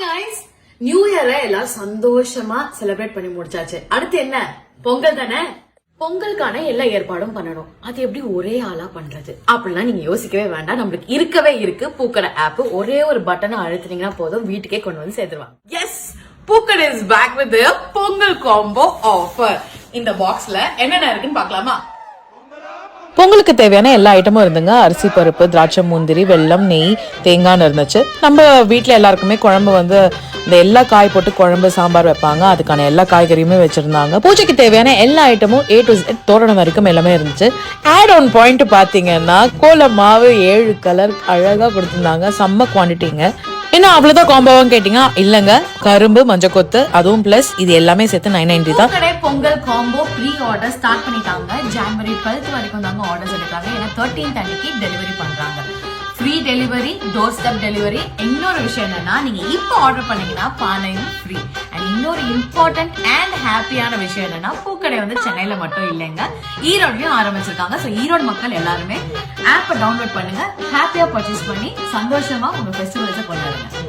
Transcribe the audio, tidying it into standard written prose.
guys, new இயரை எல்லாரும் சந்தோஷமா celebrate பண்ணி முடிச்சாச்சு. அடுத்து என்ன, பொங்கல் தானே. பொங்கலுக்கான எல்லா ஏற்பாடும் பண்ணணும். அது எப்படி ஒரே ஆளா பண்றது அப்படிலாம் நீங்க யோசிக்கவே வேண்டாம். நம்மளுக்கு இருக்கவே இருக்கு பூக்கடை ஆப். ஒரே ஒரு பட்டனை அழுத்தினீங்கன்னா போதும், வீட்டுக்கே கொண்டு வந்து சேர்த்துருவாங்க. எஸ், பூக்கடை is back with Pongal combo offer. இந்த பாக்ஸ்ல என்னென்ன இருக்குன்னு பாக்கலாமா? பொங்கலுக்கு தேவையான எல்லா ஐட்டமும் இருந்துங்க. அரிசி, பருப்பு, திராட்சை, முந்திரி, வெல்லம், நெய், தேங்காய்னு இருந்துச்சு. நம்ம வீட்டில் எல்லாருக்குமே குழம்பு இந்த எல்லா காய் போட்டு குழம்பு சாம்பார் வைப்பாங்க. அதுக்கான எல்லா காய்கறியுமே வச்சிருந்தாங்க. பூஜைக்கு தேவையான எல்லா ஐட்டமும் A to Z தோரணம் வரைக்கும் எல்லாமே இருந்துச்சு. ஆட் ஆன் பாயிண்ட் பாத்தீங்கன்னா கோலம் மாவு 7 கலர் அழகா கொடுத்துருந்தாங்க. செம்ம குவான்டிட்டிங்க. இன்னும் அவ்வளவுதான் காம்போவும் கேட்டீங்க, இல்லங்க கரும்பு, மஞ்சக்கொத்து, அதுவும் பிளஸ் இது எல்லாமே சேர்த்து 990 தான். Pongal combo pre order start பண்ணிட்டாங்க. ஜனவரி 12 வரைக்கும் தாங்க ஆர்டர்ஸ் எடுக்காங்க. ஏன்னா 13th அன்னைக்கு டெலிவரி பண்றாங்க. Free delivery, door step delivery. இன்னொரு விஷயம் என்னன்னா, நீங்க இப்போ ஆர்டர் பண்ணீங்கன்னா பானையும் ஃப்ரீ. அண்ட் இன்னொரு இம்பார்ட்டன்ட் அண்ட் ஹாப்பியான விஷயம் என்னன்னா, பூக்கடை சென்னையில மட்டும் இல்லைங்க, ஈரோட்லயும் ஆரம்பிச்சிருக்காங்க. ஸோ ஈரோடு மக்கள் எல்லாருமே ஆப்பை டவுன்லோட் பண்ணுங்க, ஹாப்பியா பர்ச்சேஸ் பண்ணி சந்தோஷமா உங்க ஃபெஸ்டிவல்ஸை கொண்டாடுங்க.